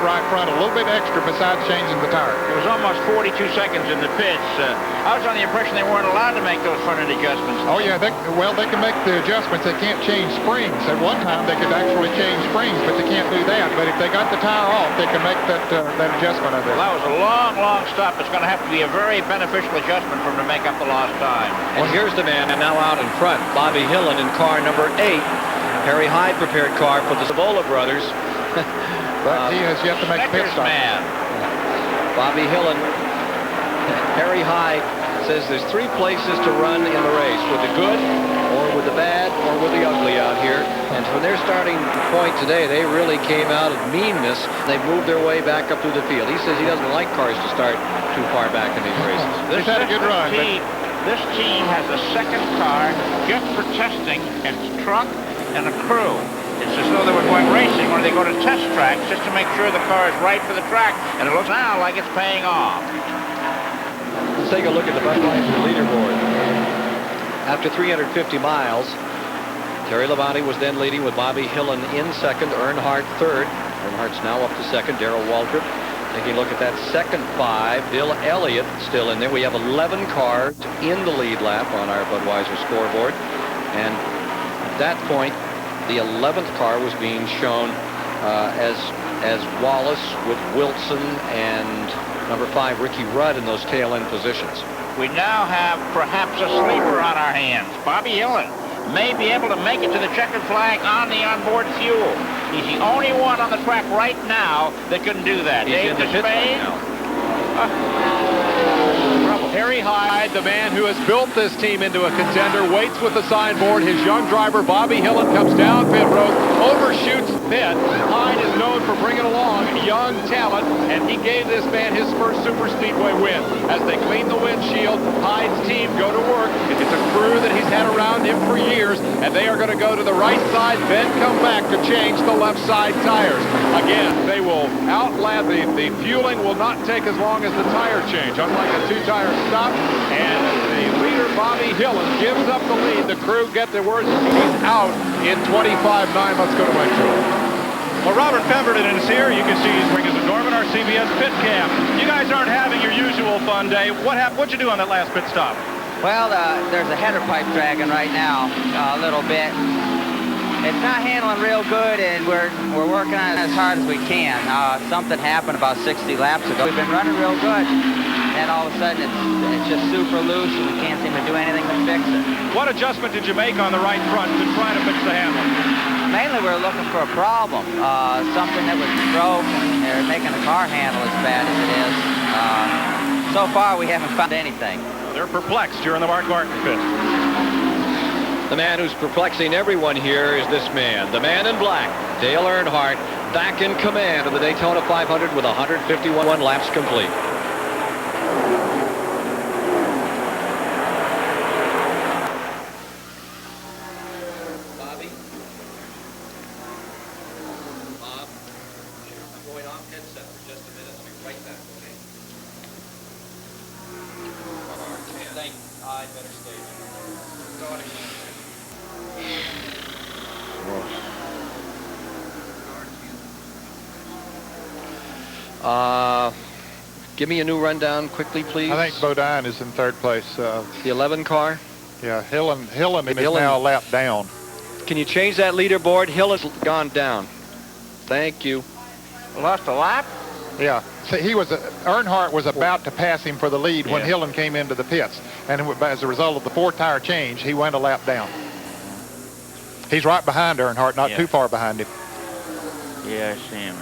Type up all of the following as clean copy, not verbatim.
right front a little bit extra besides changing the tire. It was almost 42 seconds in the pits. I was on the impression they weren't allowed to make those front-end adjustments. Oh, yeah. They can make the adjustments. They can't change springs. At one time, they could actually change springs, but they can't do that. But if they got the tire off, they can make that adjustment of it. Well, that was a long, long stop. It's going to have to be a very beneficial adjustment for him to make up the lost time. And here's the man, and now out in front, Bobby Hillen in car number 8. Harry Hyde prepared car for the Savola brothers. But he has yet to make a pit stop. Man. Bobby Hillen, Harry Hyde says there's 3 places to run in the race, with the good, or with the bad, or with the ugly out here. And from their starting point today, they really came out of meanness. They moved their way back up through the field. He says he doesn't like cars to start too far back in these races. He's had a good run. This team has a second car just for testing its truck and a crew. It's as though they were going racing or they go to test tracks just to make sure the car is right for the track, and it looks now like it's paying off. Let's take a look at the Budweiser leaderboard. After 350 miles, Terry Labonte was then leading with Bobby Hillen in second, Earnhardt third. Earnhardt's now up to second, Darrell Waltrip. Taking a look at that second 5, Bill Elliott still in there. We have 11 cars in the lead lap on our Budweiser scoreboard, and at that point, the 11th car was being shown as Wallace with Wilson and number 5 Ricky Rudd in those tail end positions. We now have perhaps a sleeper on our hands. Bobby Hillen may be able to make it to the checkered flag on the onboard fuel. He's the only one on the track right now that can do that. He's Dave in the pit now. Harry Hyde, the man who has built this team into a contender, waits with the signboard. His young driver, Bobby Hillen, comes down pit road, overshoots pit. Hyde is known for bringing along young talent, and he gave this man his first super speedway win. As they clean the windshield, Hyde's team go to work. It's a crew that he's had around him for years, and they are going to go to the right side, then come back to change the left side tires. Again, they will outlast the fueling will not take as long as the tire change, unlike a 2-tire stop. And the leader, Bobby Hillen, gives up the lead. The crew get the word he's out in 25.9. Let's go to Mike Shore. Well, Robert Pemberton is here. You can see he's bringing the Norman, our CBS pit cam. You guys aren't having your usual fun day. What'd you do on that last pit stop? Well, there's a header pipe dragging right now a little bit. It's not handling real good, and we're working on it as hard as we can. Something happened about 60 laps ago. We've been running real good, and all of a sudden it's just super loose, and we can't seem to do anything to fix it. What adjustment did you make on the right front to try to fix the handle? Mainly we're looking for a problem, something that was broke, and they're making the car handle as bad as it is. So far we haven't found anything. They're perplexed. You're in the Mark Martin pit. The man who's perplexing everyone here is this man, the man in black, Dale Earnhardt, back in command of the Daytona 500 with 151 laps complete. Bobby? Bob? I'm going off headset for just a minute. I'll be right back, okay? Thank you. I better stay. Go ahead. Give me a new rundown quickly, please. I think Bodine is in third place. The 11 car. Yeah, Hillen is now a lap down. Can you change that leaderboard? Hillen's gone down. Thank you. Lost a lap? Yeah. See, Earnhardt was about to pass him for the lead when Hillen came into the pits, and as a result of the 4-tire change, he went a lap down. He's right behind Earnhardt, not too far behind him. Yeah, I see him.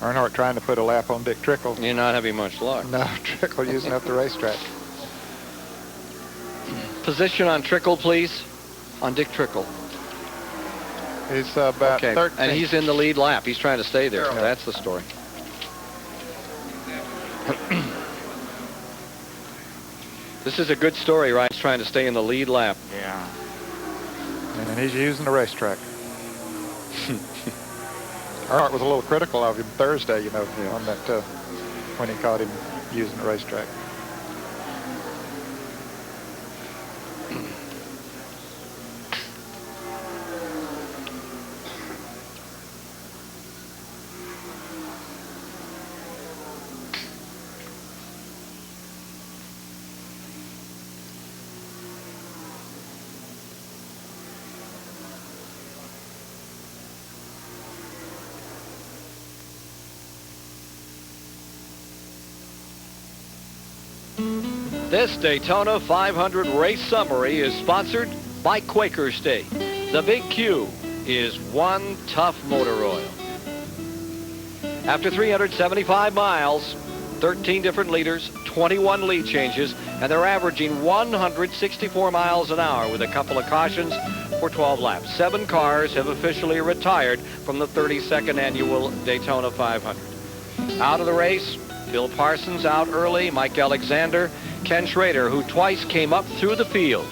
Earnhardt trying to put a lap on Dick Trickle. You're not having much luck. No, Trickle using up the racetrack. Position on Trickle, please. On Dick Trickle. He's about 13. And he's in the lead lap. He's trying to stay there. Yeah. That's the story. This is a good story, right? He's trying to stay in the lead lap. Yeah. And he's using the racetrack. Earnhardt was a little critical of him Thursday, you know, on that when he caught him using the racetrack. This Daytona 500 race summary is sponsored by Quaker State. The Big Q is one tough motor oil. After 375 miles, 13 different leaders, 21 lead changes, and they're averaging 164 miles an hour with a couple of cautions for 12 laps. 7 cars have officially retired from the 32nd annual Daytona 500. Out of the race, Bill Parsons out early, Mike Alexander, Ken Schrader, who twice came up through the field,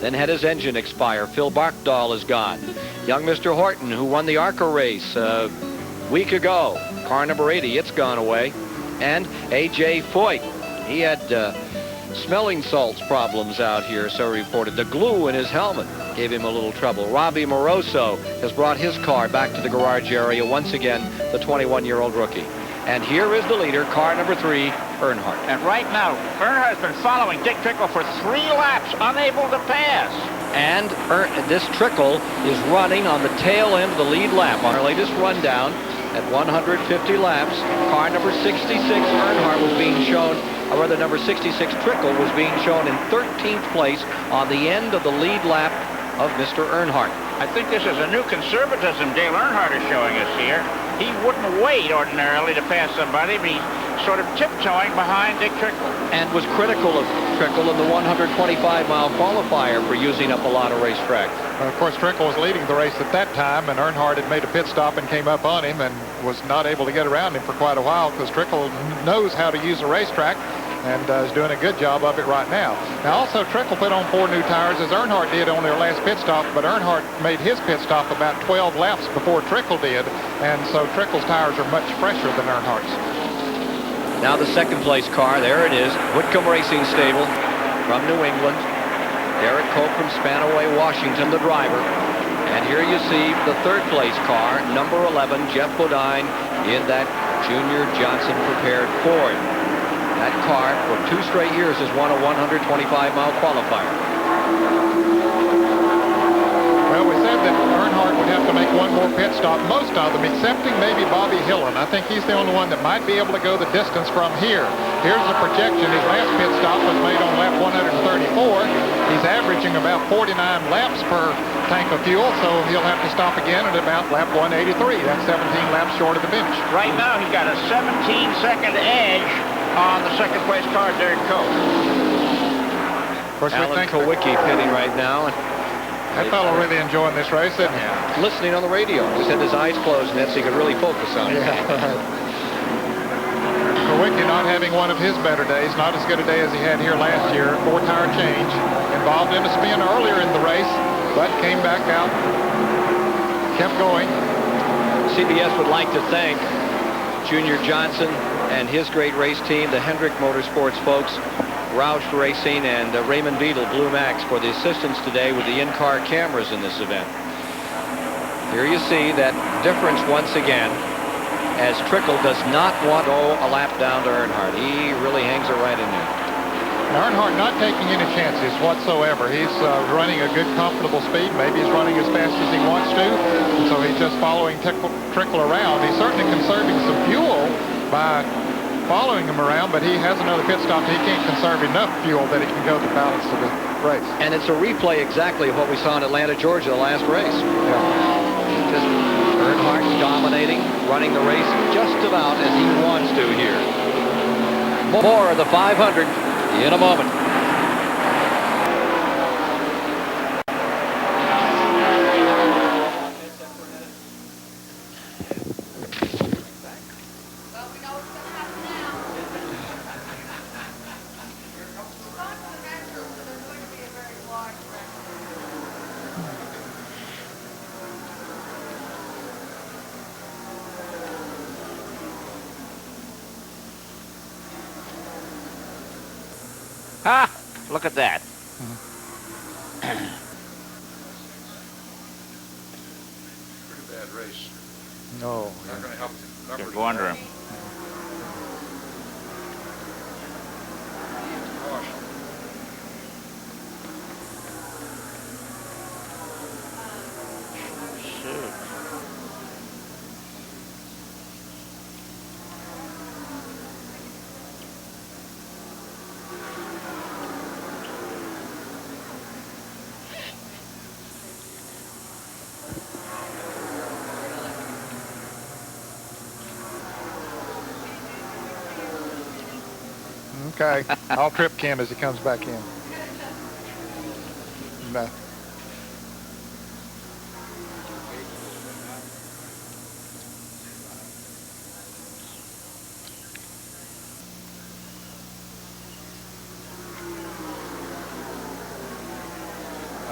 then had his engine expire. Phil Barkdahl is gone. Young Mr. Horton, who won the ARCA race a week ago, car number 80, it's gone away. And A.J. Foyt, he had smelling salts problems out here, so reported. The glue in his helmet gave him a little trouble. Robbie Moroso has brought his car back to the garage area once again, the 21-year-old rookie. And here is the leader, car number 3, Earnhardt. And right now, Earnhardt's been following Dick Trickle for 3 laps, unable to pass. And this Trickle is running on the tail end of the lead lap. On our latest rundown, at 150 laps, car number 66, Earnhardt, was being shown, or rather number 66, Trickle, was being shown in 13th place on the end of the lead lap of Mr. Earnhardt. I think this is a new conservatism Dale Earnhardt is showing us here. He wouldn't wait ordinarily to pass somebody, but he's sort of tiptoeing behind Dick Trickle. And was critical of Trickle in the 125-mile qualifier for using up a lot of racetrack. Of course, Trickle was leading the race at that time, and Earnhardt had made a pit stop and came up on him and was not able to get around him for quite a while because Trickle knows how to use a racetrack and is doing a good job of it right now. Now, also, Trickle put on 4 new tires, as Earnhardt did on their last pit stop, but Earnhardt made his pit stop about 12 laps before Trickle did, and so Trickle's tires are much fresher than Earnhardt's. Now the second place car, there it is, Whitcomb Racing Stable from New England. Derrike Cope from Spanaway, Washington, the driver. And here you see the third place car, number 11, Jeff Bodine, in that Junior Johnson prepared Ford. That car for 2 straight years has won a 125-mile qualifier. Well, we said that Earnhardt would have to make 1 more pit stop, most of them, excepting maybe Bobby Hillen. I think he's the only one that might be able to go the distance from here. Here's the projection. His last pit stop was made on lap 134. He's averaging about 49 laps per tank of fuel, so he'll have to stop again at about lap 183. That's 17 laps short of the finish. Right now, he's got a 17-second edge on the second place car, Derrike Cope. Of course, Alan Kowicki pitting right now. That fellow really enjoying this race, isn't he? Yeah. Listening on the radio. Just had his eyes closed, and that so he could really focus on it. Kowicki not having one of his better days, not as good a day as he had here last year. 4-tire change, involved in a spin earlier in the race, but came back out, kept going. CBS would like to thank Junior Johnson and his great race team, the Hendrick Motorsports folks, Roush Racing, and Raymond Beadle, Blue Max, for the assistance today with the in-car cameras in this event. Here you see that difference once again, as Trickle does not want to go a lap down to Earnhardt. He really hangs it right in there. And Earnhardt not taking any chances whatsoever. He's running a good, comfortable speed. Maybe he's running as fast as he wants to, and so he's just following Trickle around. He's certainly conserving some fuel by following him around, but he has another pit stop. He can't conserve enough fuel that he can go the balance of the race. And it's a replay exactly of what we saw in Atlanta, Georgia, the last race. Yeah. Just Earnhardt dominating, running the race just about as he wants to here. More of the 500 in a moment. Ah, look at that. Pretty bad race. No. Not going to help the numbers. Go under him. Okay. I'll trip Ken as he comes back in. No.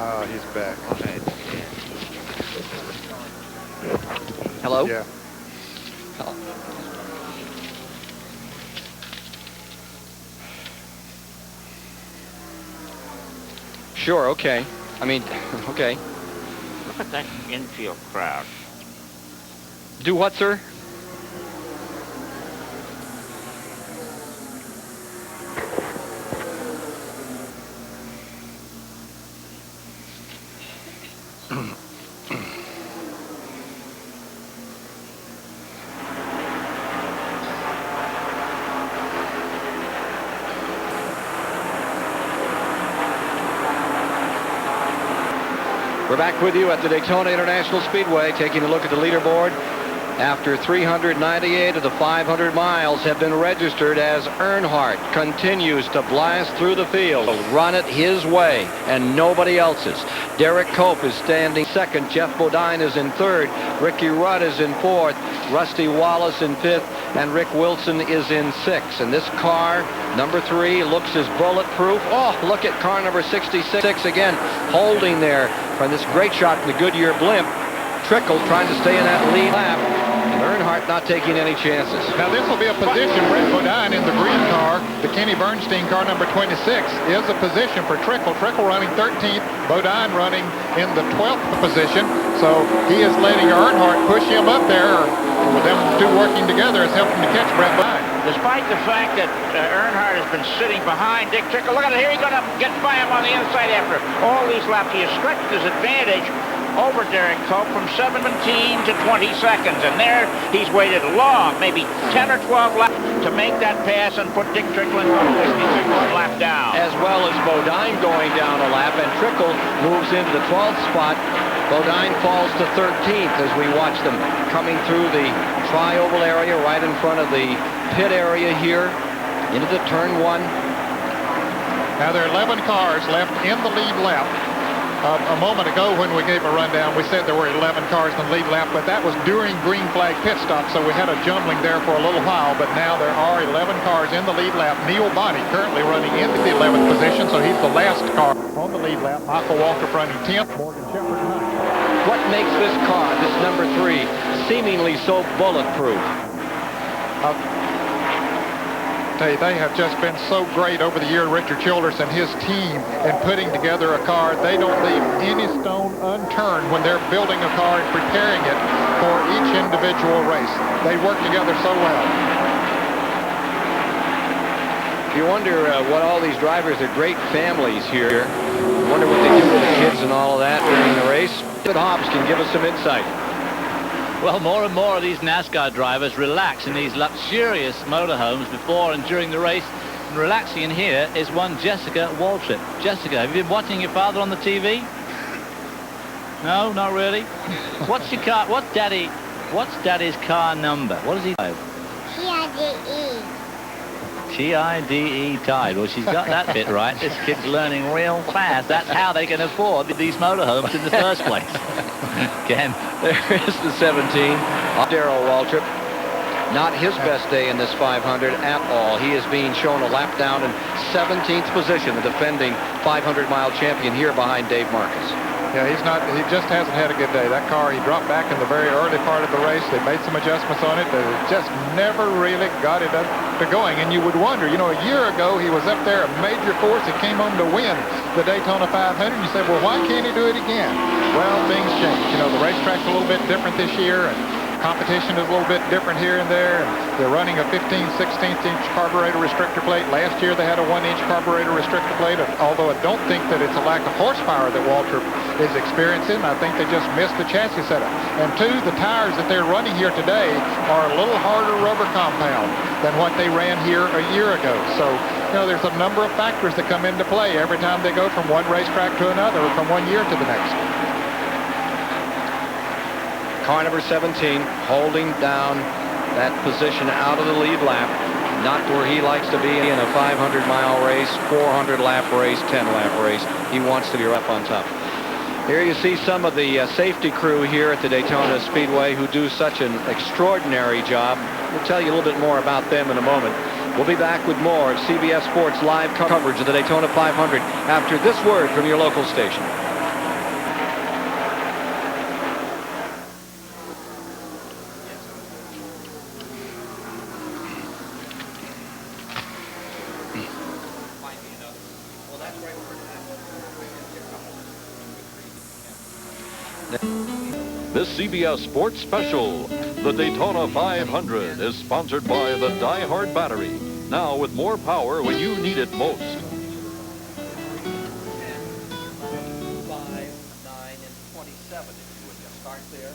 Oh, he's back. Hello? Yeah. Sure, okay. I mean, okay. Look at that infield crowd. Do what, sir? We're back with you at the Daytona International Speedway, taking a look at the leaderboard. After 398 of the 500 miles have been registered, as Earnhardt continues to blast through the field, run it his way and nobody else's. Derrike Cope is standing second. Jeff Bodine is in third. Ricky Rudd is in fourth. Rusty Wallace in fifth. And Rick Wilson is in sixth. And this car, number 3, looks as bulletproof. Oh, look at car number 66 again, holding there from this great shot from the Goodyear blimp. Trickle trying to stay in that lead lap. And Earnhardt not taking any chances. Now this will be a position. Rick Bodine in the green car, the Kenny Bernstein car number 26, is a position for Trickle. Trickle running 13th, Bodine running in the 12th position. So he is letting Earnhardt push him up there. With them two working together is helping to catch Brett Bodine. Despite the fact that Earnhardt has been sitting behind Dick Trickle, look at it, here he's going to get by him on the inside after all these laps. He has stretched his advantage over Derrike Cope from 17 to 20 seconds. And there he's waited long, maybe 10 or 12 laps to make that pass and put Dick Trickle in 1 lap down. As well as Bodine going down a lap, and Trickle moves into the 12th spot. Bodine falls to 13th as we watch them coming through the tri-oval area right in front of the pit area here into the turn 1. Now there are 11 cars left in the lead lap. A moment ago when we gave a rundown, we said there were 11 cars in the lead lap, but that was during green flag pit stop, so we had a jumbling there for a little while, but now there are 11 cars in the lead lap. Neil Bonney currently running into the 11th position, so he's the last car on the lead lap. Michael Waltrip running 10th, Morgan Shepherd 9th. What makes this car, this number 3, seemingly so bulletproof? They have just been so great over the year, Richard Childress and his team, in putting together a car. They don't leave any stone unturned when they're building a car and preparing it for each individual race. They work together so well. You wonder what all these drivers are great families here. Wonder what they do with the kids and all of that during the race. David Hobbs can give us some insight. Well, more and more of these NASCAR drivers relax in these luxurious motorhomes before and during the race. And relaxing in here is one Jessica Waltrip. Jessica, have you been watching your father on the TV? No, not really. What's your car? What's Daddy's car number? What does he drive? T-I-D-E. T-I-D-E Tide. Well, she's got that bit right. This kid's learning real fast. That's how they can afford these motorhomes in the first place. Ken. There is the 17. Darrell Waltrip. Not his best day in this 500 at all. He is being shown a lap down in 17th position, the defending 500-mile champion here behind Dave Marcus. Yeah, he just hasn't had a good day. That car, he dropped back in the very early part of the race. They made some adjustments on it, but it just never really got it up to going. And you would wonder, you know, a year ago, he was up there, a major force. He came home to win the Daytona 500. And you said, well, why can't he do it again? Well, things change. You know, the racetrack's a little bit different this year, and competition is a little bit different here and there. And they're running a 16/16-inch carburetor restrictor plate. Last year, they had a 1-inch carburetor restrictor plate, although I don't think that it's a lack of horsepower that Waltrip is experiencing. I think they just missed the chassis setup. And 2, the tires that they're running here today are a little harder rubber compound than what they ran here a year ago. So, you know, there's a number of factors that come into play every time they go from one racetrack to another, or from one year to the next. Car number 17 holding down that position out of the lead lap. not where he likes to be in a 500-mile race, 400-lap race, 10-lap race. He wants to be up on top. Here you see some of the safety crew here at the Daytona Speedway who do such an extraordinary job. We'll tell you a little bit more about them in a moment. We'll be back with more of CBS Sports live coverage of the Daytona 500 after this word from your local station. This CBS Sports Special, the Daytona 500, is sponsored by the Die-Hard Battery. Now with more power when you need it most. 5, 9, and 27. If you would just start there.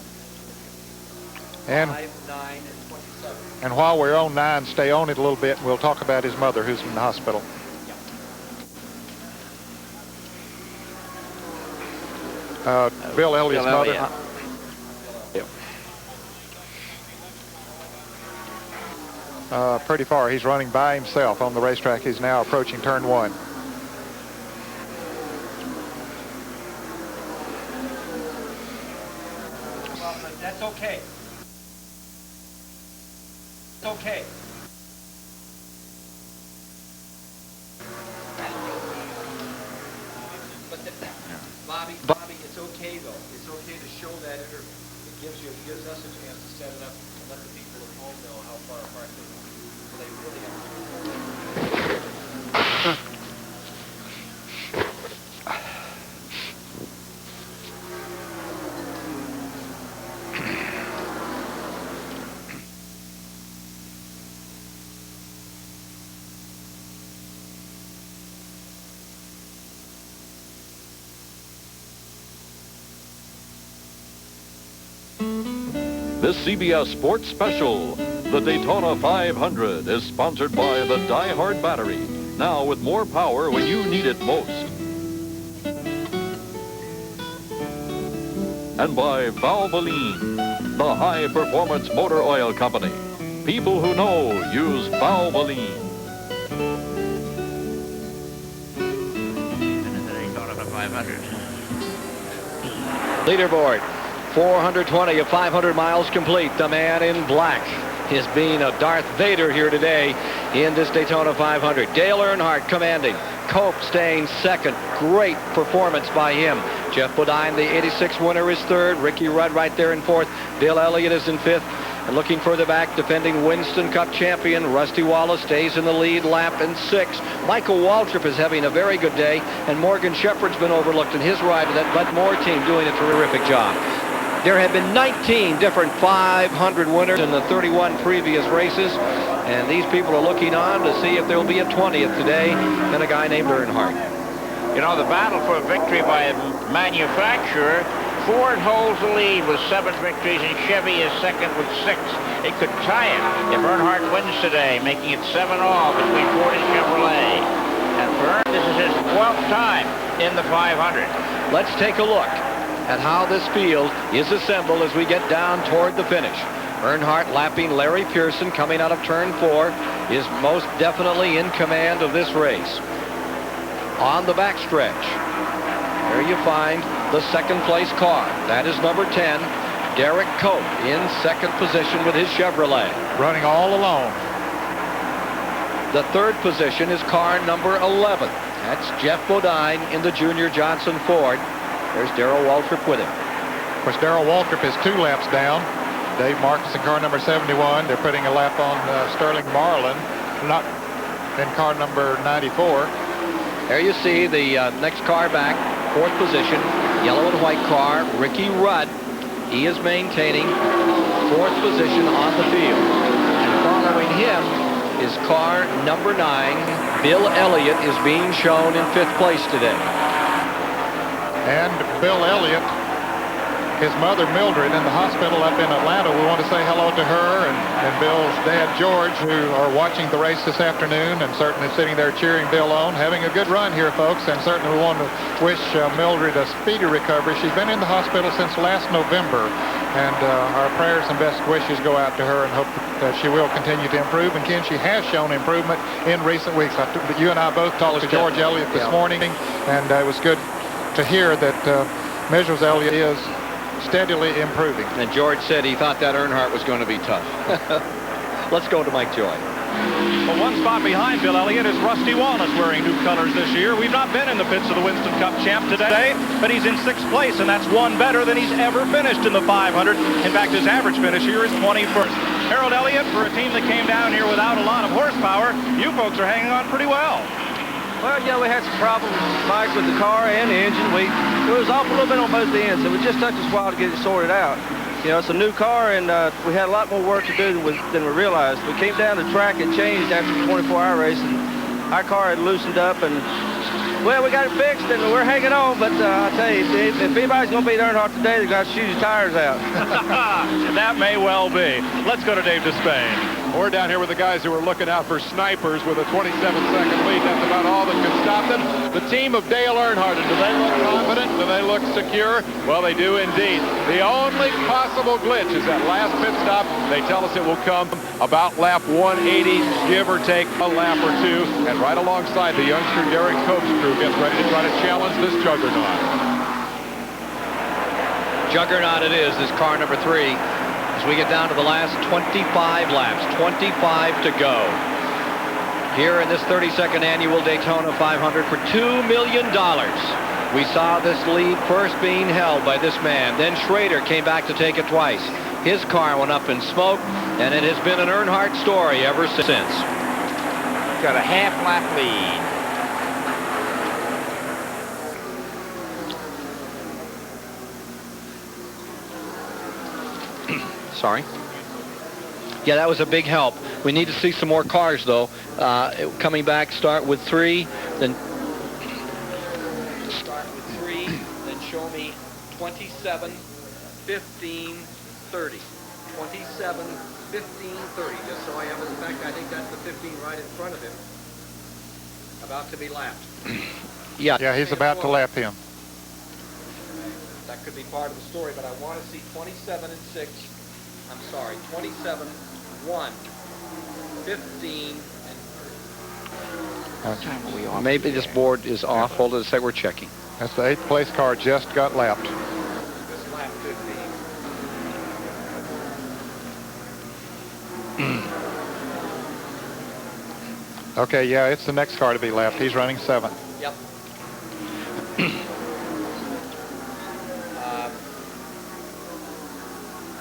And 5, 9, and 27. And while we're on 9, stay on it a little bit, and we'll talk about his mother who's in the hospital. Bill Elliott's mother. Pretty far. He's running by himself on the racetrack. He's now approaching turn 1. That's okay. It's okay. Bobby, it's okay though. It's okay to show that interview. It gives us a chance to set it up and let the people at home know how far apart they are. So they really understand. This CBS Sports Special, the Daytona 500, is sponsored by the Die-Hard Battery. Now with more power when you need it most. And by Valvoline, the high-performance motor oil company. People who know use Valvoline. And the Daytona 500. Leaderboard. 420 of 500 miles complete. The man in black is being a Darth Vader here today in this Daytona 500. Dale Earnhardt commanding. Cope staying second. Great performance by him. Jeff Bodine, the 86 winner, is third. Ricky Rudd right there in fourth. Bill Elliott is in fifth. And looking further back, defending Winston Cup champion Rusty Wallace stays in the lead, lap in 6. Michael Waltrip is having a very good day, and Morgan Shepherd's been overlooked in his ride to that Bud Moore team, doing a terrific job. There have been 19 different 500 winners in the 31 previous races, and these people are looking on to see if there will be a 20th today, and a guy named Earnhardt. You know, the battle for victory by a manufacturer, Ford holds the lead with 7 victories, and Chevy is second with 6. It could tie it if Earnhardt wins today, making it 7-all between Ford and Chevrolet. And for Earnhardt, this is his 12th time in the 500. Let's take a look at how this field is assembled as we get down toward the finish. Earnhardt lapping Larry Pearson coming out of turn 4 is most definitely in command of this race. On the backstretch, there you find the second place car. That is number 10, Derrike Cope, in second position with his Chevrolet. Running all alone. The third position is car number 11. That's Jeff Bodine in the Junior Johnson Ford. There's Darrell Waltrip with him. Of course, Darrell Waltrip is 2 laps down. Dave Marcus in car number 71. They're putting a lap on Sterling Marlin, not in car number 94. There you see the next car back, 4th position, yellow and white car, Ricky Rudd. He is maintaining 4th position on the field. And following him is car number 9. Bill Elliott is being shown in 5th place today. And Bill Elliott, his mother Mildred in the hospital up in Atlanta. We want to say hello to her and Bill's dad George, who are watching the race this afternoon and certainly sitting there cheering Bill on. Having a good run here, folks, and certainly we want to wish Mildred a speedy recovery. She's been in the hospital since last November And our prayers and best wishes go out to her, and hope that she will continue to improve. And Ken, she has shown improvement in recent weeks. You and I both talked to George Elliott this morning, and it was good to hear that Mrs. Elliott is steadily improving. And George said he thought that Earnhardt was going to be tough. Let's go to Mike Joy. Well, one spot behind Bill Elliott is Rusty Wallace, wearing new colors this year. We've not been in the pits of the Winston Cup champ today, but he's in 6th place, and that's one better than he's ever finished in the 500. In fact, his average finish here is 21st. Harold Elliott, for a team that came down here without a lot of horsepower, you folks are hanging on pretty well. Well, yeah, we had some problems, Mike, with the car and the engine. It was off a little bit on both ends. It would just took us a while to get it sorted out. You know, it's a new car, and we had a lot more work to do than we realized. We came down the track and changed after the 24-hour race, and our car had loosened up, and, well, we got it fixed, and we're hanging on. But I tell you, if anybody's going to beat Earnhardt today, they've got to shoot his tires out. That may well be. Let's go to Dave Despain. We're down here with the guys who are looking out for snipers with a 27-second lead. That's about all that can stop them. The team of Dale Earnhardt, do they look confident? Do they look secure? Well, they do indeed. The only possible glitch is that last pit stop. They tell us it will come about lap 180, give or take a lap or two. And right alongside the youngster Derrike Cope's crew gets ready to try to challenge this juggernaut. Juggernaut it is, this car number 3. As we get down to the last 25 laps, 25 to go. Here in this 32nd annual Daytona 500 for $2 million. We saw this lead first being held by this man. Then Schrader came back to take it twice. His car went up in smoke, and it has been an Earnhardt story ever since. Got a half-lap lead. Sorry. Yeah, that was a big help. We need to see some more cars, though. Coming back, start with 3, then start with 3, then show me 27, 15, 30. 27, 15, 30. Just so I have it. In fact, I think that's the 15 right in front of him. About to be lapped. Yeah, he's about to lap him. That could be part of the story, but I want to see 27 and 6. I'm sorry, 27, 1, 15, and maybe this board is off. Hold it a sec, we're checking. That's the 8th place car, just got lapped. This lap 15. Okay, yeah, it's the next car to be lapped. He's running 7th. Yep.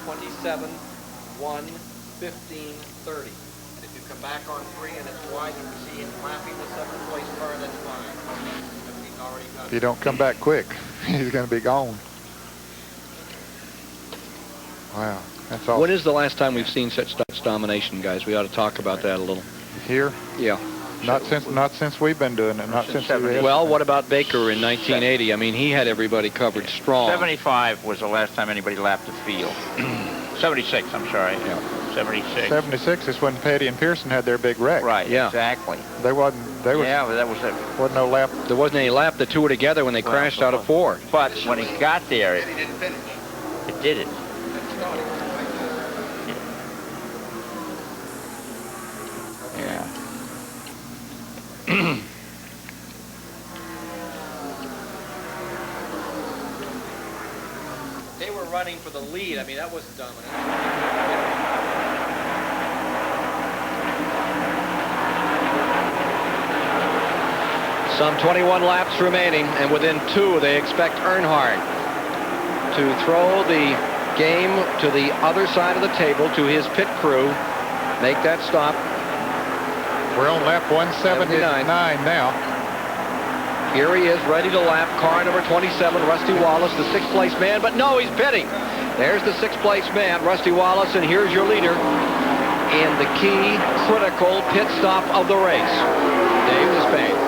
27, 1, 15, 30. And if you come back on 3 and it's wide, you can see him lapping the 7th place car, that's fine. He's already done. If you don't come back quick, he's going to be gone. Wow, that's all. When is the last time we've seen such domination, guys? We ought to talk about that a little. Here? Yeah. Not since we've been doing it. Not since. Well, what about Baker in 1980? I mean, he had everybody covered strong. 75 was the last time anybody lapped the field. 76, I'm sorry. Yeah. 76. 76 is when Petty and Pearson had their big wreck. Right. Yeah. Exactly. There wasn't. Yeah, but that was it. Wasn't no lap. There wasn't any lap. The two were together when they crashed out of 4. But when he got there, it did it. Yeah. They were running for the lead. I mean, that wasn't dominant. Some 21 laps remaining, and within 2, they expect Earnhardt to throw the game to the other side of the table to his pit crew, make that stop. We're on lap 179 now. Here he is, ready to lap car number 27, Rusty Wallace, the 6th place man, but no, he's pitting. There's the 6th place man, Rusty Wallace, and here's your leader in the key, critical pit stop of the race, Dave Despain.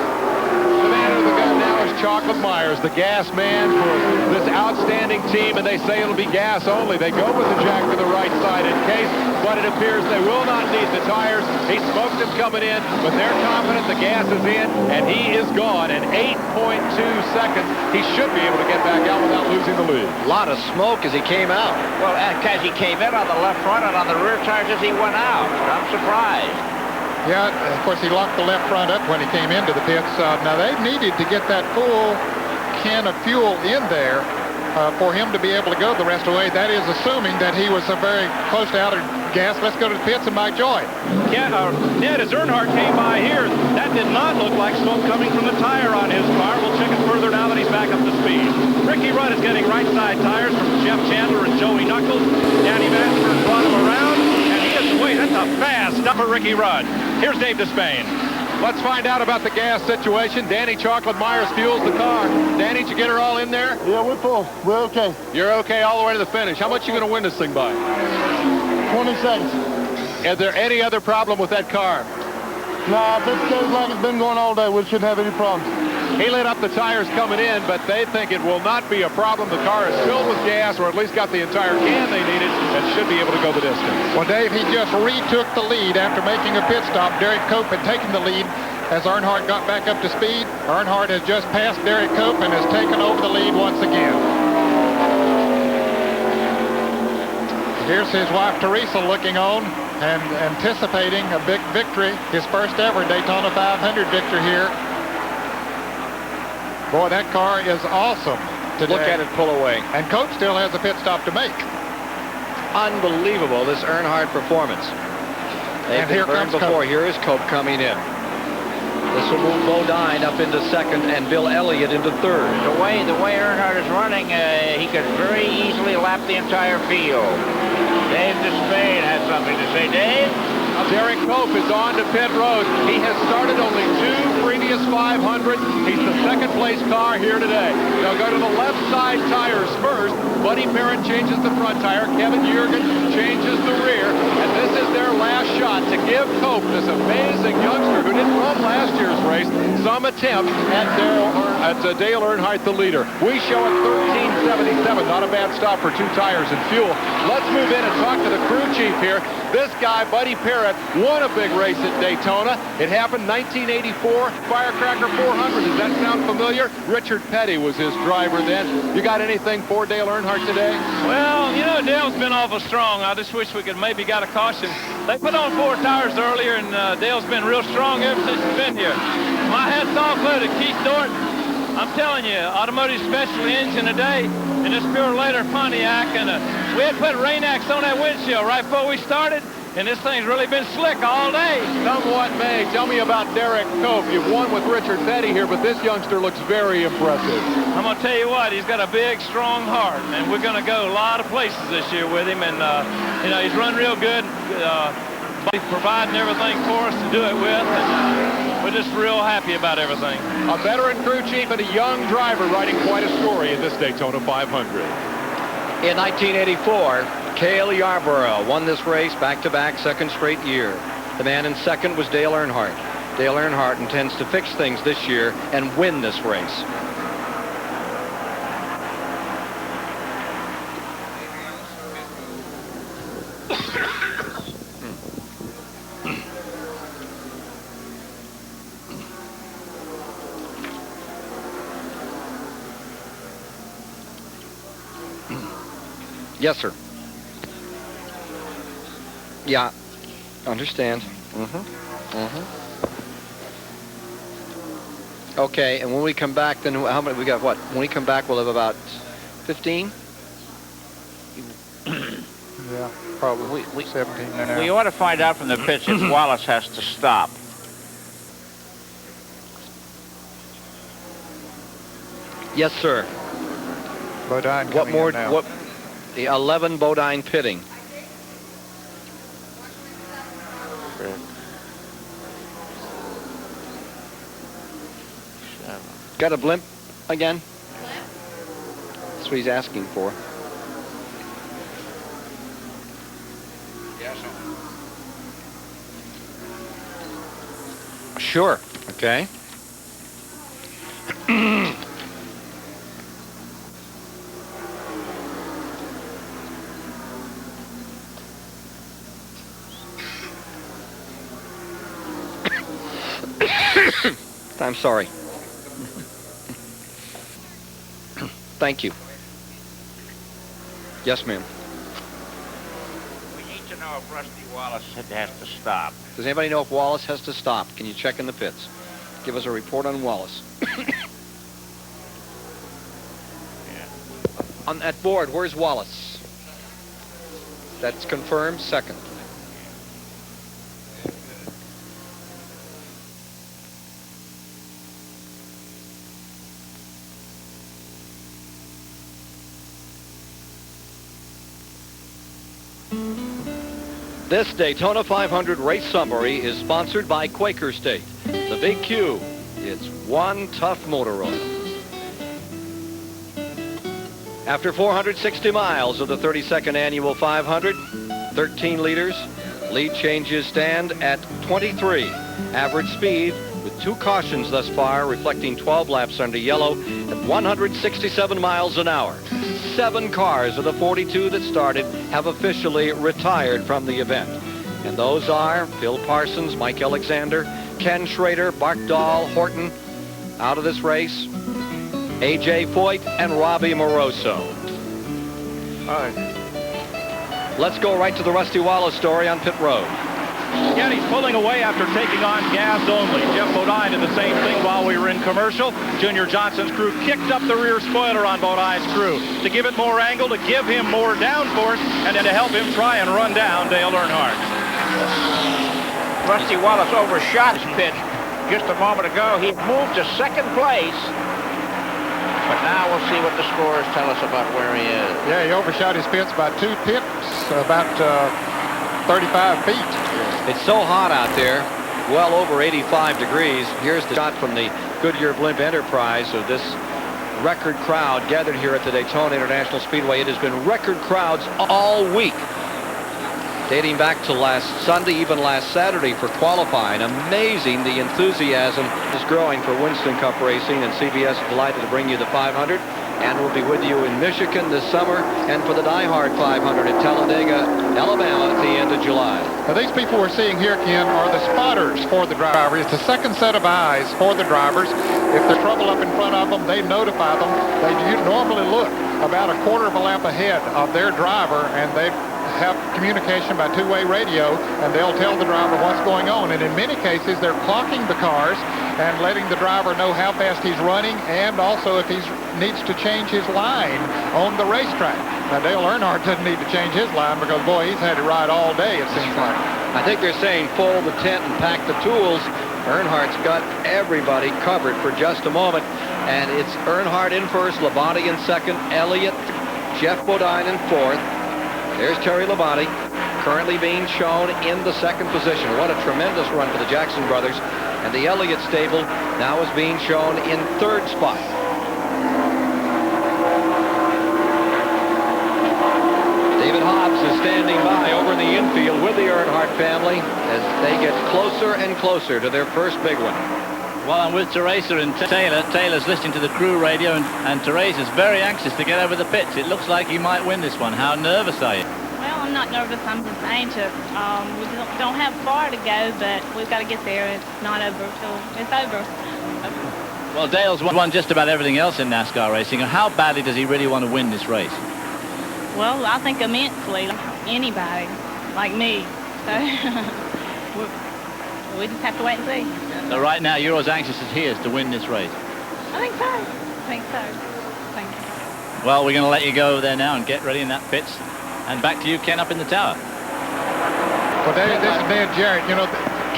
The man under the gun now is Chocolate Myers, the gas man for this outstanding team, and they say it'll be gas only. They go with the jack to the right side in case, but it appears they will not need the tires. He smoked them coming in, but they're confident the gas is in, and he is gone in 8.2 seconds. He should be able to get back out without losing the lead. A lot of smoke as he came out. Well, because he came in on the left front and on the rear tires as he went out. I'm surprised. Yeah, of course, he locked the left front up when he came into the pits. Now, they needed to get that full can of fuel in there for him to be able to go the rest of the way. That is assuming that he was very close to out of gas. Let's go to the pits and Mike Joy. Yeah, Ned, as Earnhardt came by here, that did not look like smoke coming from the tire on his car. We'll check it further now that he's back up to speed. Ricky Rudd is getting right side tires from Jeff Chandler and Joey Knuckles. Danny Mansford brought him around, and he gets away. That's a fast stop for Ricky Rudd. Here's Dave Despain. Let's find out about the gas situation. Danny Chocolate Myers fuels the car. Danny, did you get her all in there? Yeah, we're full. We're okay. You're okay all the way to the finish. How much are you going to win this thing by? 20 seconds. Is there any other problem with that car? Nah, if it goes like it's been going all day, we shouldn't have any problems. He lit up the tires coming in, but they think it will not be a problem. The car is filled with gas, or at least got the entire can they needed, and should be able to go the distance. Well, Dave, he just retook the lead after making a pit stop. Derrike Cope had taken the lead as Earnhardt got back up to speed. Earnhardt has just passed Derrike Cope and has taken over the lead once again. Here's his wife, Teresa, looking on and anticipating a big victory, his first ever Daytona 500 victory here. Boy, that car is awesome today. Look at it pull away. And Cope still has a pit stop to make. Unbelievable, this Earnhardt performance. They've And here been burned comes before. Cope. Here is Cope coming in. This will move Bodine up into second and Bill Elliott into third. The way Earnhardt is running, he could very easily lap the entire field. Dave Despain has something to say. Dave? Derrike Cope is on to pit road. He has started only 2 previous 500. He's the second place car here today. They'll go to the left side tires first. Buddy Parent changes the front tire. Kevin Jurgen changes the rear. And this is their last shot to give Cope, this amazing youngster who didn't run last year's race, some attempt at Dale Earnhardt, the leader. We show it 13.77. Not a bad stop for 2 tires and fuel. Let's move in and talk to the crew chief here. This guy, Buddy Parent, won a big race at Daytona. It happened 1984, Firecracker 400. Does that sound familiar? Richard Petty was his driver then. You got anything for Dale Earnhardt today? Well, you know, Dale's been awful strong. I just wish we could maybe got a caution. They put on 4 tires earlier, and Dale's been real strong ever since he's been here. My hat's off to Keith Thornton. I'm telling you, automotive special engine today in this pure later Pontiac, and we had put Rain-X on that windshield right before we started, and this thing's really been slick all day. Somewhat may. Tell me about Derrike Cope. You've won with Richard Petty here, but this youngster looks very impressive. I'm going to tell you what, he's got a big, strong heart, and we're going to go a lot of places this year with him, and, you know, he's run real good. He's providing everything for us to do it with, and we're just real happy about everything. A veteran crew chief and a young driver writing quite a story in this Daytona 500. In 1984, Cale Yarborough won this race back-to-back, second straight year. The man in second was Dale Earnhardt. Dale Earnhardt intends to fix things this year and win this race. Yes, sir. Yeah, understand. Okay, and when we come back, then how many we got? What? When we come back, we'll have about 15. Yeah, probably 17 now. We ought to find out from the pits if Wallace has to stop. Yes, sir. Bodine What coming more? in now. What? The 11 Bodine pitting. Got a blimp again? That's what he's asking for. Yes, Sure. Okay. I'm sorry. Thank you. Yes, ma'am. We need to know if Rusty Wallace has to stop. Does anybody know if Wallace has to stop? Can you check in the pits? Give us a report on Wallace. On that board, where's Wallace? That's confirmed, second. This Daytona 500 race summary is sponsored by Quaker State. The Big Q, it's one tough motor oil. After 460 miles of the 32nd annual 500, 13 leaders, lead changes stand at 23. Average speed with 2 cautions thus far, reflecting 12 laps under yellow at 167 miles an hour. 7 cars of the 42 that started have officially retired from the event. And those are Phil Parsons, Mike Alexander, Ken Schrader, Bart Dahl, Horton out of this race, A.J. Foyt, and Robbie Moroso. All right. Let's go right to the Rusty Wallace story on pit road. Yet he's pulling away after taking on gas only. Jeff Bodine did the same thing while we were in commercial. Junior Johnson's crew kicked up the rear spoiler on Bodine's crew to give it more angle, to give him more downforce, and then to help him try and run down Dale Earnhardt. Rusty Wallace overshot his pitch just a moment ago. He moved to second place. But now we'll see what the scores tell us about where he is. Yeah, he overshot his pits by 2 pips, about 35 feet. It's so hot out there, well over 85 degrees. Here's the shot from the Goodyear Blimp Enterprise of this record crowd gathered here at the Daytona International Speedway. It has been record crowds all week, dating back to last Sunday, even last Saturday for qualifying. Amazing, the enthusiasm is growing for Winston Cup racing, and CBS is delighted to bring you the 500. And we'll be with you in Michigan this summer and for the Die Hard 500 at Talladega, Alabama at the end of July. Now, these people we're seeing here, Ken, are the spotters for the driver. It's the second set of eyes for the drivers. If there's trouble up in front of them, they notify them. They normally look about a quarter of a lap ahead of their driver, and they have communication by 2-way radio, and they'll tell the driver what's going on. And in many cases, they're clocking the cars and letting the driver know how fast he's running, and also if he needs to change his line on the racetrack. Now, Dale Earnhardt doesn't need to change his line because, boy, he's had it right all day, it seems like. I think they're saying fold the tent and pack the tools. Earnhardt's got everybody covered for just a moment, and it's Earnhardt in first, Labonte in second, Elliott, Jeff Bodine in fourth. There's Terry Labonte, currently being shown in the second position. What a tremendous run for the Jackson brothers. And the Elliott stable now is being shown in third spot. David Hobbs is standing by over in the infield with the Earnhardt family as they get closer and closer to their first big one. Well, I'm with Teresa and Taylor. Taylor's listening to the crew radio, and Teresa's very anxious to get over the pits. It looks like he might win this one. How nervous are you? Well, I'm not nervous. I'm just anxious. We don't have far to go, but we've got to get there. It's not over till it's over. Well, Dale's won just about everything else in NASCAR racing. How badly does he really want to win this race? Well, I think immensely. Anybody like me. So we just have to wait and see. So right now, you're as anxious as he is to win this race. I think so. Thank you. Well, we're going to let you go over there now and get ready in that pits. And back to you, Ken, up in the tower. Well, this is Dan Jarrett. You know,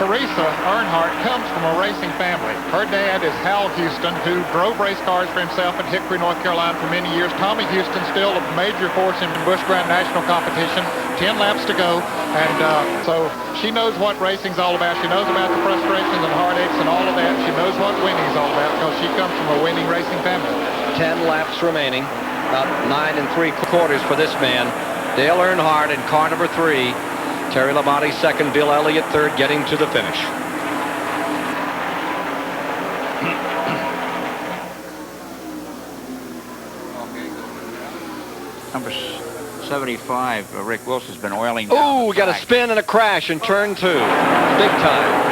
Teresa Earnhardt comes from a racing family. Her dad is Hal Houston, who drove race cars for himself in Hickory, North Carolina for many years. Tommy Houston, still a major force in Busch Grand National competition. 10 laps to go. And so she knows what racing's all about. She knows about the frustrations and heartaches and all of that. She knows what winning's all about because she comes from a winning racing family. 10 laps remaining. About 9 3/4 for this man. Dale Earnhardt in car number 3. Terry Labonte second, Bill Elliott third, getting to the finish. Number 75, Rick Wilson's been oiling down. Oh, we got a spin and a crash in turn 2. Big time.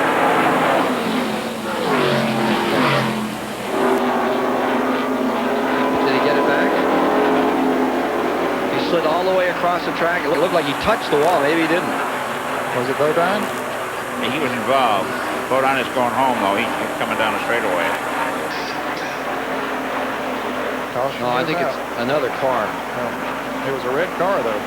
across the track. It looked like he touched the wall. Maybe he didn't. Was it Bodine? Yeah, he was involved. Bodine is going home, though. He's coming down the straightaway. No, I think it's another car. No, it was a red car, though.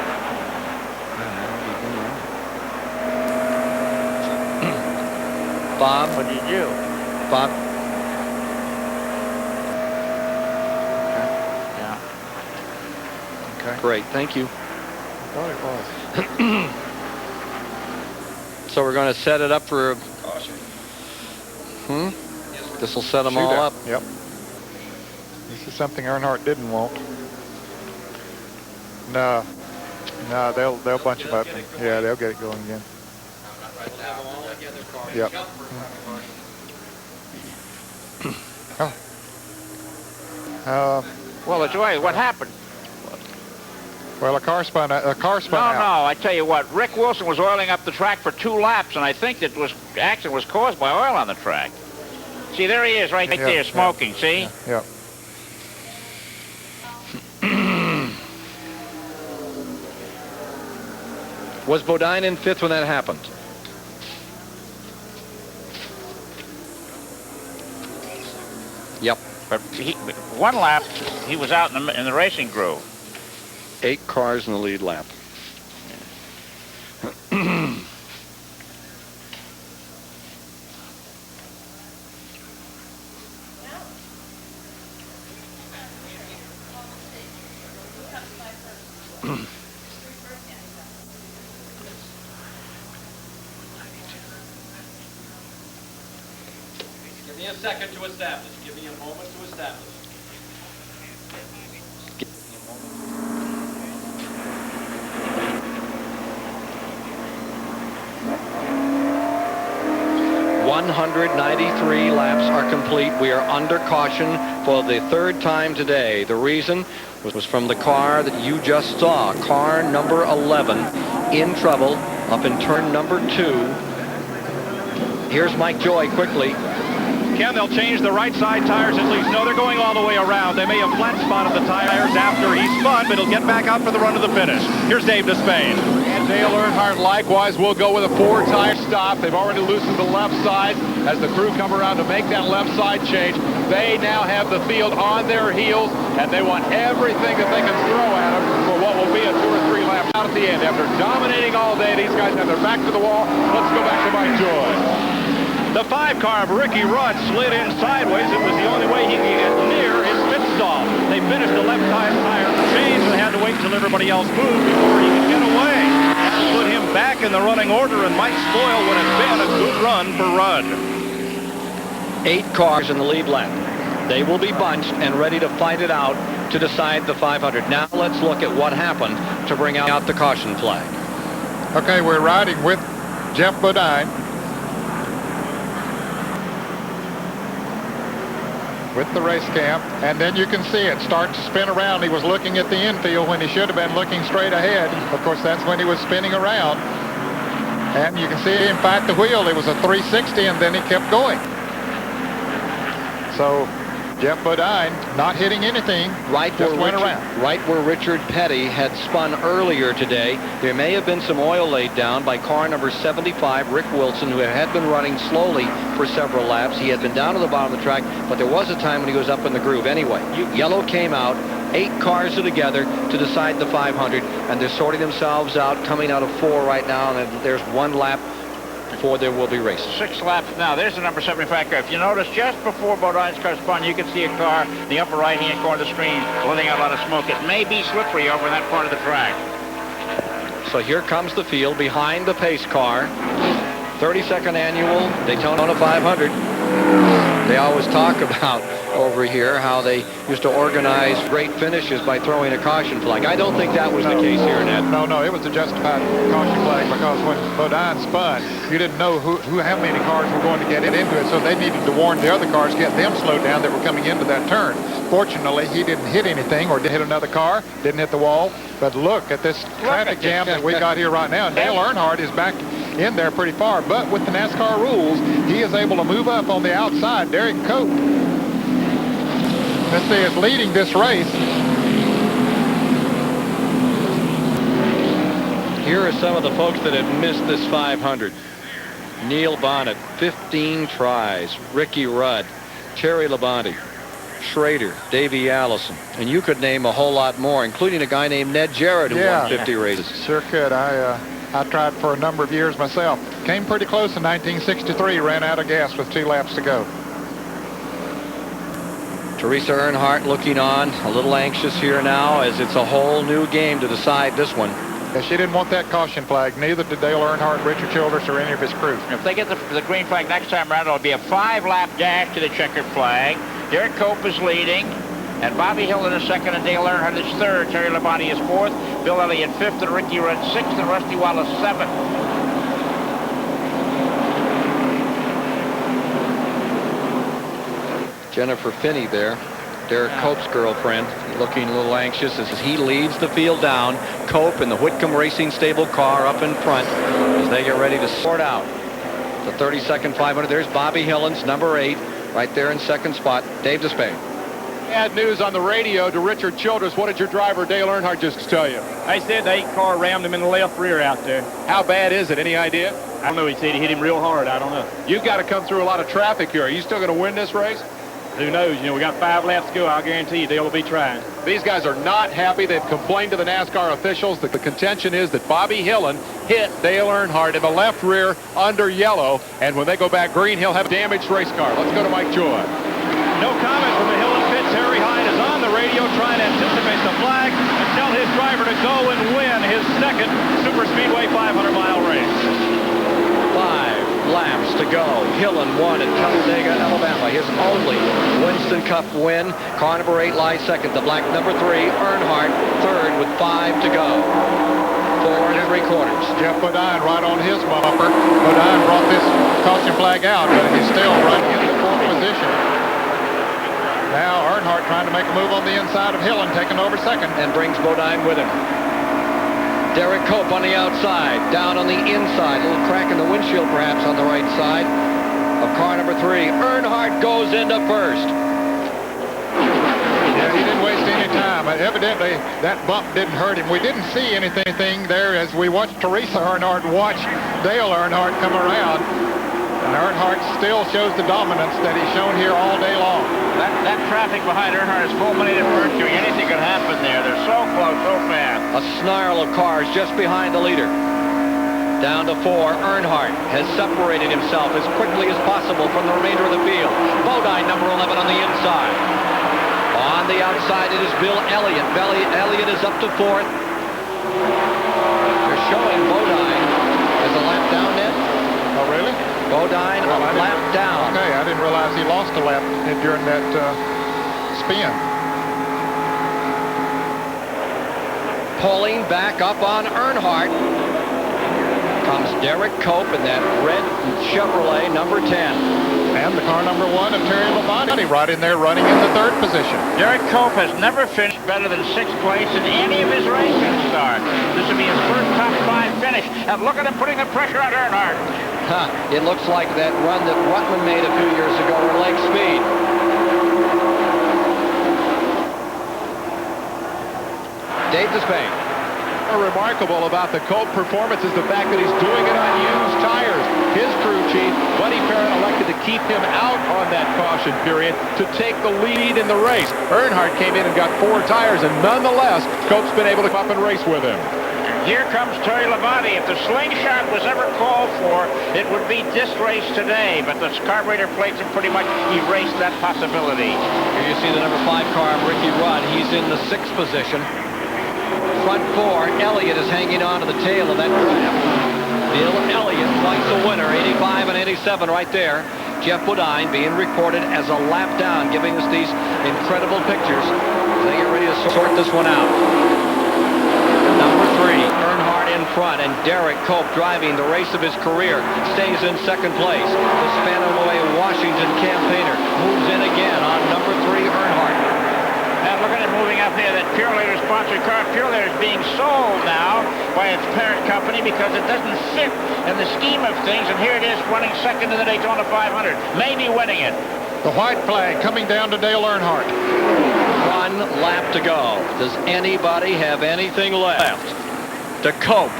Bob? What did you do? Bob? Yeah. Okay. Great, thank you. I thought it was. So we're going to set it up for... This will set them all Shootout. up. Yep. This is something Earnhardt didn't want. No, they'll bunch them up. Yeah, they'll get it going again. Yep. Well, Joy, what happened? Well, a car spun out. No, I tell you what, Rick Wilson was oiling up the track for 2 laps, and I think that accident was caused by oil on the track. See, there he is, right there, smoking. See? Yeah. Was Bodine in 5th when that happened? Yep. But 1 lap, he was out in the racing groove. 8 cars in the lead lap. 193 laps are complete. We are under caution for the 3rd time today. The reason was from the car that you just saw, car number 11, in trouble up in turn number 2. Here's Mike Joy quickly. Ken, they'll change the right side tires at least. No, they're going all the way around. They may have flat spotted the tires after he spun, but he'll get back out for the run to the finish. Here's Dave Despain. And Dale Earnhardt likewise will go with a 4-tire stop. They've already loosened the left side as the crew come around to make that left side change. They now have the field on their heels, and they want everything that they can throw at them for what will be a 2 or 3 lap out at the end. After dominating all day, these guys have their back to the wall. Let's go back to Mike Joy. The 5 car of Ricky Rudd slid in sideways. It was the only way he could get near his pit stall. They finished the left tire change and had to wait until everybody else moved before he could get away. That put him back in the running order and might spoil what had been a good run for Rudd. 8 cars in the lead lap. They will be bunched and ready to fight it out to decide the 500. Now let's look at what happened to bring out the caution flag. Okay, we're riding with Jeff Bodine. With the race cam, and then you can see it start to spin around. He was looking at the infield when he should have been looking straight ahead. Of course, that's when he was spinning around. And you can see, in fact, the wheel, it was a 360, and then he kept going. So Jeff Bodine not hitting anything, just went around. Right where Richard Petty had spun earlier today. There may have been some oil laid down by car number 75, Rick Wilson, who had been running slowly for several laps. He had been down to the bottom of the track, but there was a time when he was up in the groove. Anyway, yellow came out. 8 cars are together to decide the 500, and they're sorting themselves out, coming out of 4 right now, and there's 1 lap before there will be races. 6 laps now. There's the number 75 car. If you notice, just before Bodine's car spun, you can see a car in the upper right-hand corner of the screen letting out a lot of smoke. It may be slippery over in that part of the track. So here comes the field behind the pace car. 32nd annual Daytona 500. They always talk about over here how they used to organize great finishes by throwing a caution flag. I don't think that was the case here, Ned. No, it was a justified caution flag because when Bodine spun, you didn't know how many cars were going to get into it, so they needed to warn the other cars, get them slowed down that were coming into that turn. Fortunately, he didn't hit anything or did hit another car, didn't hit the wall. But look at this traffic jam that we got here right now. Dale Earnhardt is back in there pretty far, but with the NASCAR rules, he is able to move up on the outside. Derrike Cope, let's see, is leading this race. Here are some of the folks that have missed this 500. Neil Bonnet, 15 tries. Ricky Rudd, Terry Labonte, Schrader, Davey Allison, and you could name a whole lot more, including a guy named Ned Jarrett who won 50 races. Sure could. I tried for a number of years myself. Came pretty close in 1963. Ran out of gas with 2 laps to go. Teresa Earnhardt looking on, a little anxious here now, as it's a whole new game to decide this one. Yeah, she didn't want that caution flag. Neither did Dale Earnhardt, Richard Childress, or any of his crew. If they get the green flag next time around, it'll be a 5-lap dash to the checkered flag. Derrike Cope is leading, and Bobby Hillin is second, and Dale Earnhardt is third. Terry Labonte is fourth, Bill Elliott fifth, and Ricky Rudd sixth, and Rusty Wallace seventh. Jennifer Finney there, Derrike Cope's girlfriend, looking a little anxious as he leads the field down. Cope in the Whitcomb Racing Stable car up in front as they get ready to sort out the 32nd 500. There's Bobby Hillin's number 8 right there in second spot. Dave Despain. Bad news on the radio to Richard Childress. What did your driver Dale Earnhardt just tell you? They said the 8 car rammed him in the left rear out there. How bad is it? Any idea? I don't know. He said he hit him real hard. I don't know. You've got to come through a lot of traffic here. Are you still going to win this race? Who knows? You know, we got 5 laps to go. I'll guarantee you Dale will be trying. These guys are not happy. They've complained to the NASCAR officials. The contention is that Bobby Hillin hit Dale Earnhardt in the left rear under yellow, and when they go back green, he'll have a damaged race car. Let's go to Mike Joy. No comment from the Hillin pit. Terry Hyde is on the radio trying to anticipate the flag and tell his driver to go and win his second Super Speedway 500-mile race. 5 laps to go. Hillin won at Talladega, Alabama. His only Winston Cup win. Car number 8 lies second. The black number 3, Earnhardt, third with 5 to go. 4 3/4. Jeff Bodine right on his bumper. Bodine brought this caution flag out, but he's still running in the 4th position. Now Earnhardt trying to make a move on the inside of Hillin, taking over second. And brings Bodine with him. Derrike Cope on the outside, down on the inside. A little crack in the windshield perhaps on the right side of car number 3. Earnhardt goes into first. Yeah, he didn't waste any time. Evidently, that bump didn't hurt him. We didn't see anything there as we watched Teresa Earnhardt watch Dale Earnhardt come around. And Earnhardt still shows the dominance that he's shown here all day long. That traffic behind Earnhardt is fulminated mercury. Anything could happen there. They're so close, so fast. A snarl of cars just behind the leader. Down to 4. Earnhardt has separated himself as quickly as possible from the remainder of the field. Bodine, number 11 on the inside. On the outside, it is Bill Elliott. Elliott is up to 4th. They're showing Bodine as a lap down, Ned. Oh, really? Bodine a lap down. Okay, I didn't realize he lost a lap during that spin. Pulling back up on Earnhardt comes Derrike Cope in that red Chevrolet number 10. And the car number 1 of Terry Labonte right in there running in the 3rd position. Derrike Cope has never finished better than 6th place in any of his racing starts. This will be his first top 5 finish. And look at him putting the pressure on Earnhardt. It looks like that run that Rutland made a few years ago at Lake Speed. Dave Despain. Remarkable about the Cope performance is the fact that he's doing it on used tires. His crew chief, Buddy Parrott, elected to keep him out on that caution period to take the lead in the race. Earnhardt came in and got 4 tires, and nonetheless, Cope's been able to come up and race with him. Here comes Terry Labonte. If the slingshot was ever called for, it would be this race today, but the carburetor plates have pretty much erased that possibility. Here you see the number 5 car, Ricky Rudd. He's in the 6th position. Front 4, Elliott is hanging on to the tail of that draft. Bill Elliott, twice a winner, 85 and 87 right there. Jeff Bodine being recorded as a lap down, giving us these incredible pictures. They get ready to sort this one out. Number 3, Earnhardt in front, and Derrike Cope driving the race of his career, stays in 2nd place. The Spanaway Washington campaigner moves in again on number 3, Earnhardt. And look at it moving up here. That Purelator-sponsored car. Purelator is being sold now by its parent company because it doesn't fit in the scheme of things. And here it is running second in the Daytona 500. Maybe winning it. The white flag coming down to Dale Earnhardt. 1 lap to go. Does anybody have anything left? To Cope.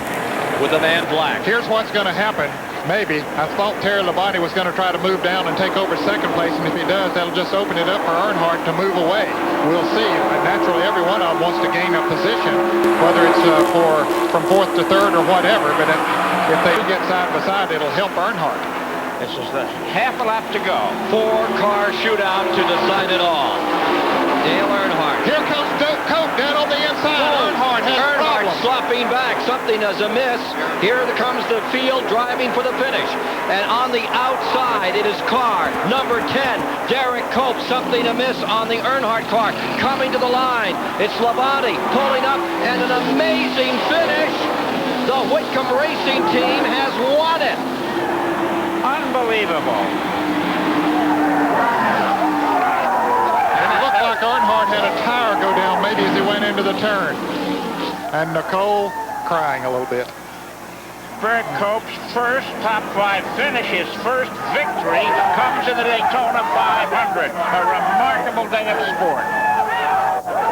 with the man black. Here's what's going to happen. Maybe. I thought Terry Labonte was going to try to move down and take over second place, and if he does, that'll just open it up for Earnhardt to move away. We'll see. Naturally, every one of them wants to gain a position, whether it's from fourth to third or whatever, but if they get side by side, it'll help Earnhardt. This is the half a lap to go. 4-car shootout to decide it all. Dale Earnhardt. Here comes Derrike Cope down on the inside. Earnhardt has problems. Slopping back. Something is amiss. Here comes the field driving for the finish. And on the outside, it is car number 10, Derrike Cope. Something amiss on the Earnhardt car. Coming to the line. It's Labonte pulling up, and an amazing finish. The Whitcomb Racing Team has won it. Unbelievable. Like Earnhardt had a tire go down maybe as he went into the turn. And Nicole crying a little bit. Derrike Cope's first top 5 finish, his first victory, comes in the Daytona 500. A remarkable day of sport.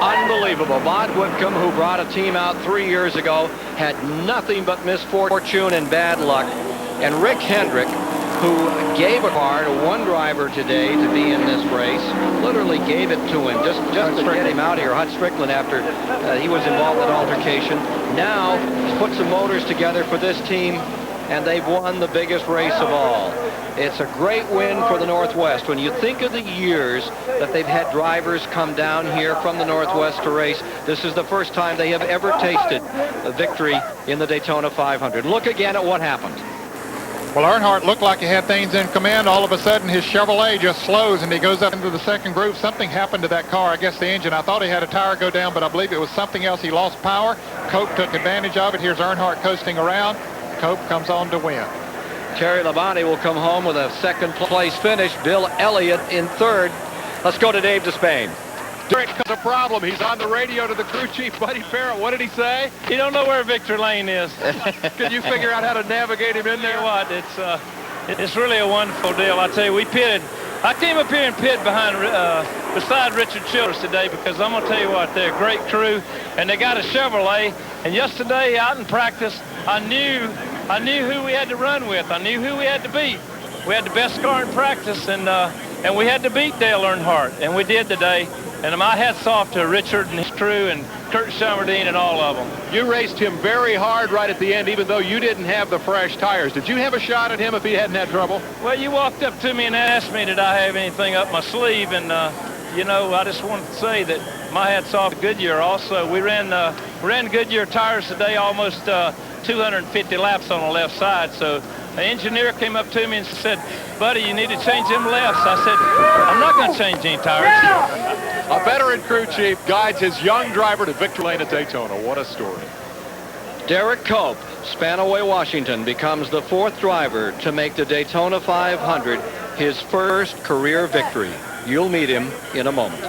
Unbelievable. Bob Whitcomb, who brought a team out 3 years ago, had nothing but misfortune and bad luck. And Rick Hendrick, who gave a car to one driver today to be in this race, literally gave it to him just to get him out of here. Hut Strickland, after he was involved in altercation. Now he's put some motors together for this team, and they've won the biggest race of all. It's a great win for the Northwest. When you think of the years that they've had drivers come down here from the Northwest to race, this is the first time they have ever tasted a victory in the Daytona 500. Look again at what happened. Well, Earnhardt looked like he had things in command. All of a sudden, his Chevrolet just slows, and he goes up into the second group. Something happened to that car. I guess the engine. I thought he had a tire go down, but I believe it was something else. He lost power. Cope took advantage of it. Here's Earnhardt coasting around. Cope comes on to win. Terry Labonte will come home with a second-place finish. Bill Elliott in third. Let's go to Dave Despain. Derrike has a problem. He's on the radio to the crew chief, Buddy Farrell. What did he say? You don't know where Victor Lane is. Can you figure out how to navigate him in there? What? It's really a wonderful deal. I tell you, we pitted. I came up here and pit beside Richard Childress today because I'm going to tell you what, they're a great crew, and they got a Chevrolet. And yesterday out in practice, I knew who we had to run with. I knew who we had to beat. We had the best car in practice, and we had to beat Dale Earnhardt, and we did today. And my hat's off to Richard and his crew and Kurt Schummerdine and all of them. You raced him very hard right at the end, even though you didn't have the fresh tires. Did you have a shot at him if he hadn't had trouble? Well, you walked up to me and asked me, did I have anything up my sleeve? And, you know, I just wanted to say that my hat's off to Goodyear also. We ran Goodyear tires today, almost 250 laps on the left side. So the engineer came up to me and said, buddy, you need to change them lefts. I said, I'm not going to change any tires. A veteran crew chief guides his young driver to victory lane at Daytona. What a story. Derrike Cope, Spanaway, Washington, becomes the 4th driver to make the Daytona 500 his first career victory. You'll meet him in a moment.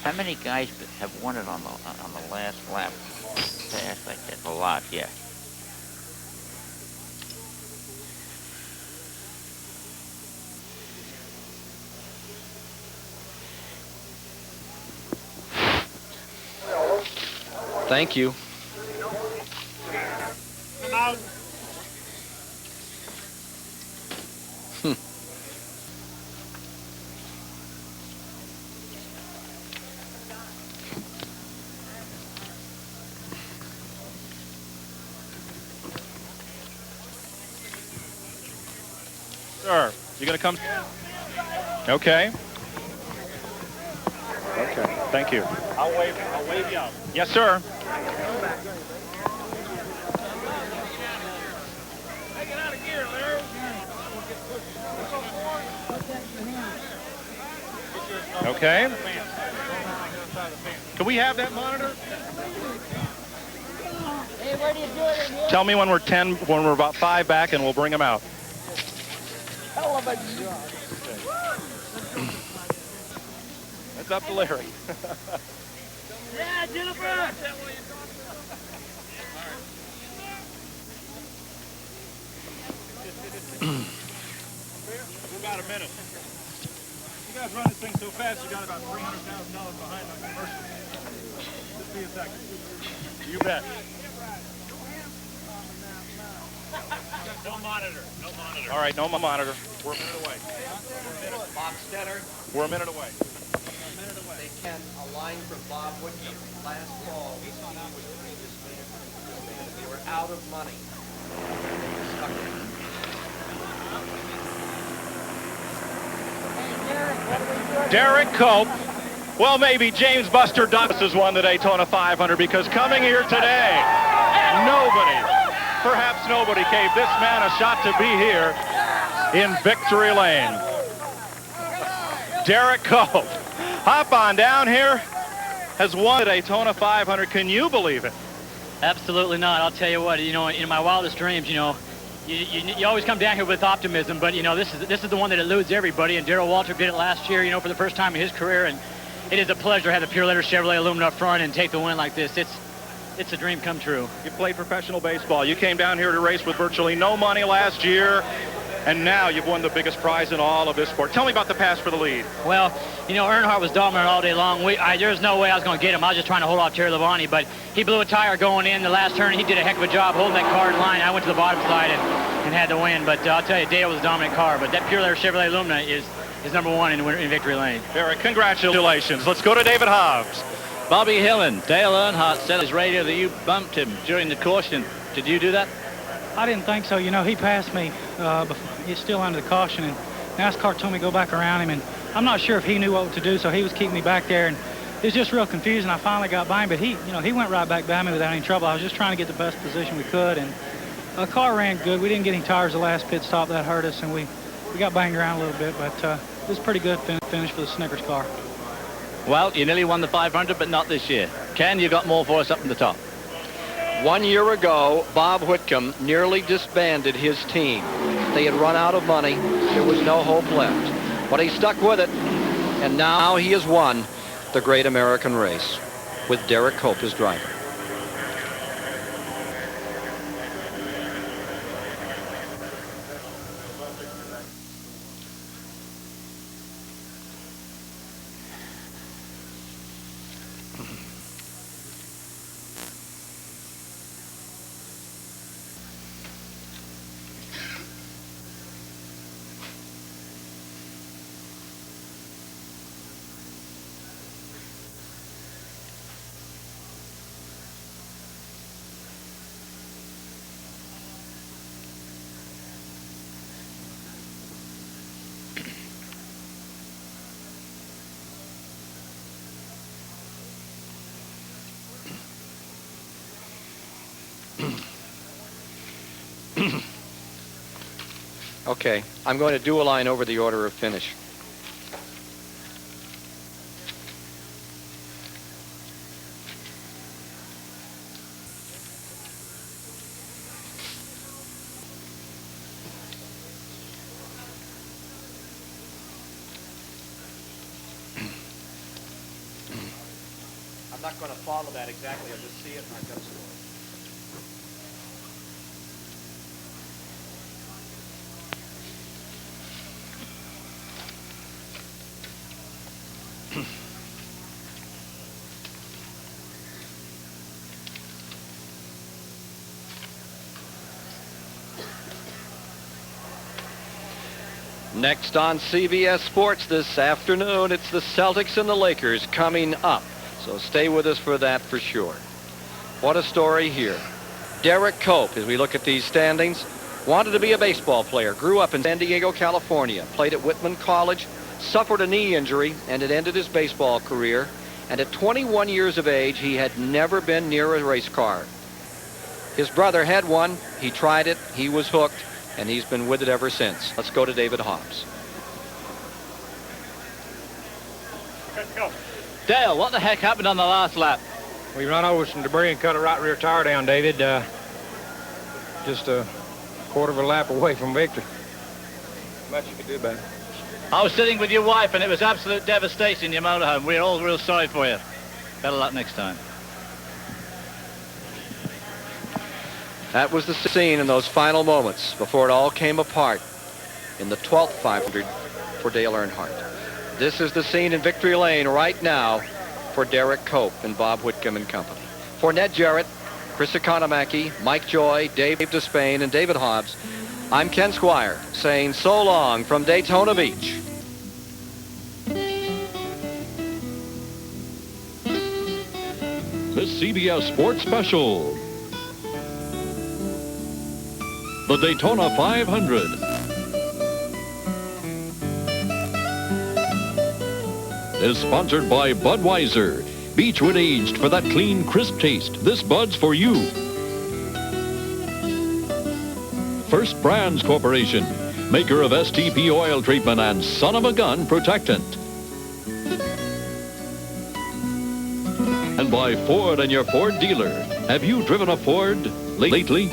How many guys have won it on the last lap? Fast like that, a lot, yeah. Thank you. Sir, you going to come? Okay. Okay, thank you. I'll wave you out. Yes, sir. Okay. Can we have that monitor? Hey, where do you do it in here? Tell me when we're about 5 back, and we'll bring them out. Hell of a job. That's up to Larry. Yeah, Jennifer. About a minute. You guys run this thing so fast, you got about $300,000 behind on commercial. Just be a second. You bet. No monitor. No monitor. All right, no monitor. We're a minute away. Bob Stetter. We're a minute away. They can align for Bob Whitcomb. Last fall, his team was pretty disbanded. They were out of money. Derrike Cope. Well, maybe James Buster Douglas has won the Daytona 500 because coming here today, nobody, perhaps nobody, gave this man a shot to be here in victory lane. Derrike Cope, hop on down here, has won the Daytona 500. Can you believe it? Absolutely not. I'll tell you what, you know, in my wildest dreams, you know, you always come down here with optimism, but, you know, this is the one that eludes everybody, and Darrell Waltrip did it last year, you know, for the first time in his career, and it is a pleasure to have the Pure Leather Chevrolet aluminum up front and take the win like this. It's a dream come true. You played professional baseball. You came down here to race with virtually no money last year, and now you've won the biggest prize in all of this sport. Tell me about the pass for the lead. Well, you know, Earnhardt was dominant all day long. There's no way I was going to get him. I was just trying to hold off Terry Labonte, but he blew a tire going in the last turn. He did a heck of a job holding that car in line. I went to the bottom side and had the win, but I'll tell you, Dale was a dominant car, but that Pure Leather Chevrolet Lumina is number one in victory lane. Derrike, congratulations. Let's go to David Hobbs. Bobby Hillin, Dale Earnhardt said on his radio that you bumped him during the caution. Did you do that? I didn't think so. You know, he passed me. He's still under the caution, and NASCAR told me to go back around him, and I'm not sure if he knew what to do, so he was keeping me back there, and it was just real confusing. I finally got by him, but he went right back behind me without any trouble. I was just trying to get the best position we could, and the car ran good. We didn't get any tires the last pit stop. That hurt us, and we got banged around a little bit, but it was a pretty good finish for the Snickers car. Well, you nearly won the 500, but not this year. Ken, you got more for us up in the top. 1 year ago, Bob Whitcomb nearly disbanded his team. They had run out of money. There was no hope left. But he stuck with it, and now he has won the Great American Race with Derrike Cope as driver. Okay, I'm going to dual line over the order of finish. I'm not going to follow that exactly. I'll just see it and I've got to score. Next on CBS Sports this afternoon, it's the Celtics and the Lakers coming up. So stay with us for that for sure. What a story here. Derrike Cope, as we look at these standings, wanted to be a baseball player, grew up in San Diego, California, played at Whitman College, suffered a knee injury, and it ended his baseball career. And at 21 years of age, he had never been near a race car. His brother had one. He tried it. He was hooked. And he's been with it ever since. Let's go to David Hobbs. Let's go. Dale, what the heck happened on the last lap? We run over some debris and cut a right rear tire down, David. Just a quarter of a lap away from victory. Much you could do about it. I was sitting with your wife, and it was absolute devastation in your motorhome. We're all real sorry for you. Better luck next time. That was the scene in those final moments before it all came apart in the 12th 500 for Dale Earnhardt. This is the scene in victory lane right now for Derrike Cope and Bob Whitcomb and company. For Ned Jarrett, Chris Economaki, Mike Joy, Dave Despain, and David Hobbs, I'm Ken Squire saying so long from Daytona Beach. This CBS Sports Special. The Daytona 500. Is sponsored by Budweiser. Beechwood aged for that clean, crisp taste. This Bud's for you. First Brands Corporation, maker of STP oil treatment and son of a gun protectant. And by Ford and your Ford dealer. Have you driven a Ford lately?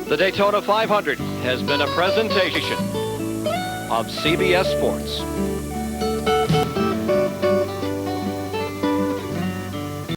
The Daytona 500 has been a presentation of CBS Sports.